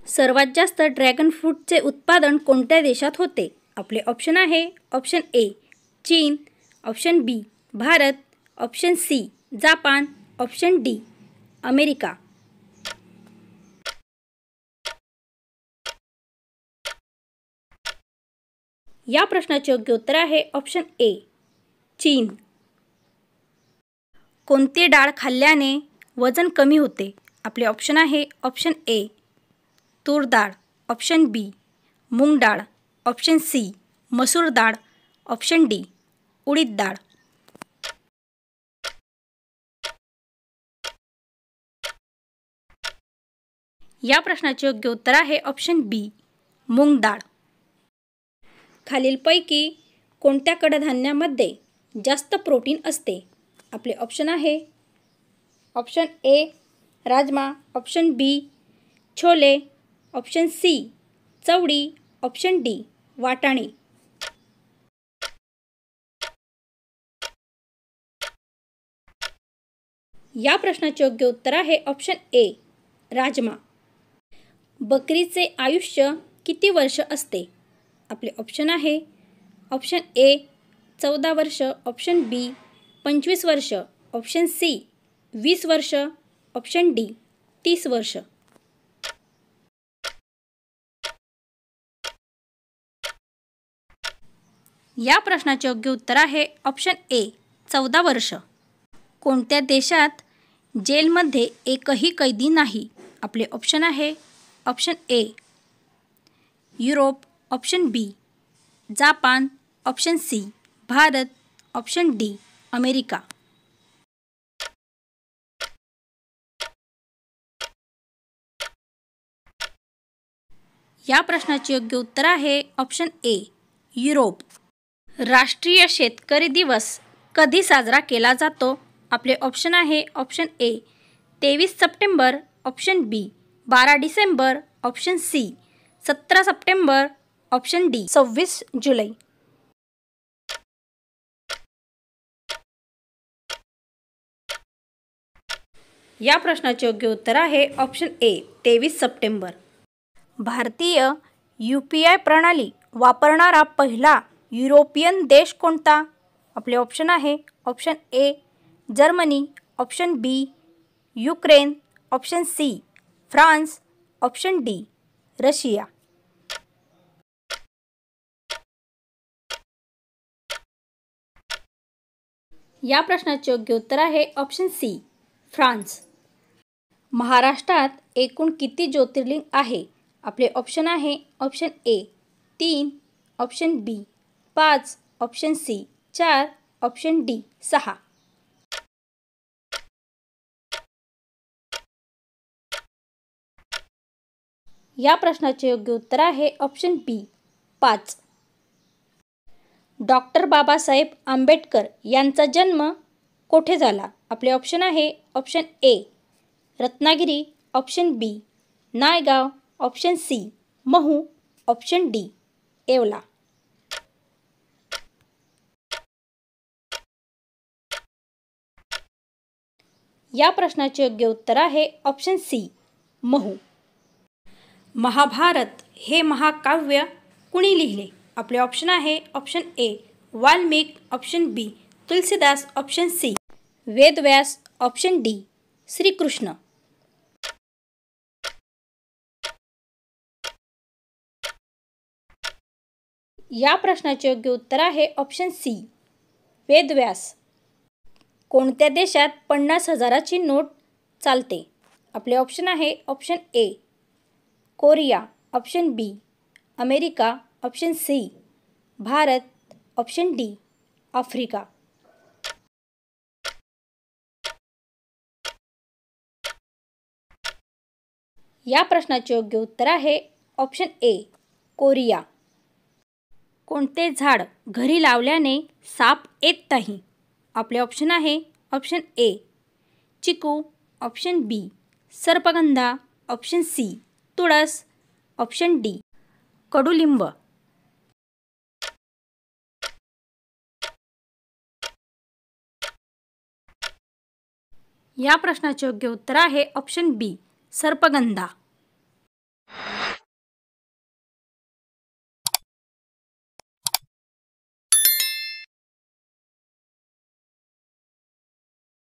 सर्वात जास्त ड्रॅगन फ्रूटचे उत्पादन कोणत्या देशात होते? आपले ऑप्शन आहे ऑप्शन ए चीन, option B Bharat, option C Japan, option D America. या प्रश्नाचे योग्य उत्तर आहे ऑप्शन ए चीन. कोणती डाळ खाल्ल्याने वजन कमी होते? आपले ऑप्शन आहे ऑप्शन ए तूर डाळ, ऑप्शन बी मूग डाळ, ऑप्शन सी मसूर डाळ, ऑप्शन डी उडीद डाळ. या प्रश्नाचे योग्य उत्तर आहे ऑप्शन बी मूग डाळ. खालीलपैकी कोणत्या कडधान्यामध्ये जास्त प्रोटीन असते? आपले ऑप्शन आहे ऑप्शन ए राजमा, ऑप्शन बी छोले, ऑप्शन सी चवळी, ऑप्शन डी वाटाणे. या प्रश्नाचे योग्य उत्तर आहे ऑप्शन ए राजमा. बकरीचे आयुष्य किती वर्ष असते? आपले ऑप्शन आहे ऑप्शन ए 14 वर्ष, ऑप्शन बी 25 वर्ष, ऑप्शन सी 20 वर्ष, ऑप्शन डी 30 वर्ष. या प्रश्नाचे योग्य उत्तर आहे ऑप्शन ए 14 वर्ष. कोणत्या देशात जेलमध्ये एकही कैदी नाही? आपले ऑप्शन आहे option A Europe, option B Japan, option C Bharat, option D America. या प्रश्नाचे योग्य उत्तर आहे ऑप्शन ए युरोप. राष्ट्रीय शेतकरी दिवस कधी साजरा केला जातो? आपले ऑप्शन आहे option A 23 September, option B 12 December, option C 17 September, option D 26 जुलै. या प्रश्नाचे योग्य उत्तर आहे ऑप्शन ए 23 सप्टेंबर. भारतीय UPI प्रणाली वापरणारा पहिला युरोपियन देश कोणता? आपले ऑप्शन आहे option A Germany, option B Ukraine, option C France, option D Russia. या प्रश्नाचे योग्य उत्तर आहे ऑप्शन सी फ्रान्स. महाराष्ट्रात एकूण किती ज्योतिर्लिंग आहे? आपले ऑप्शन आहे option A 3, option B 5, option C 4, option D 6. या प्रश्नाचे योग्य उत्तर आहे option B 5. Doctor Babasaheb Ambedkar यांचा जन्म कोठे झाला? आपले ऑप्शन आहे option A Ratnagiri, option B Naigaon, option C Mhow, option D Yeola. या प्रश्नाचे योग्य उत्तर आहे ऑप्शन सी महू. महाभारत हे महाकाव्य कुणी लिहिले? आपले ऑप्शन आहे option A Valmik, option B Tulsidas, option C Vedvyas, option D Shrikrishna. या प्रश्नाचे योग्य उत्तर आहे ऑप्शन सी वेदव्यास. कोणत्या देशात 50,000ची नोट चालते? आपले ऑप्शन आहे option A Korea, option B America, option C Bharat, option D Africa. या प्रश्नाचे योग्य उत्तर आहे ऑप्शन ए कोरिया. कोणते झाड घरी लावल्याने साप येत नाही? आपले ऑप्शन आहे ऑप्शन ए चिकू, ऑप्शन बी सर्पगंधा, ऑप्शन सी तुळस, ऑप्शन डी कडुलिंब. या प्रश्नाचे योग्य उत्तर आहे ऑप्शन बी सर्पगंधा.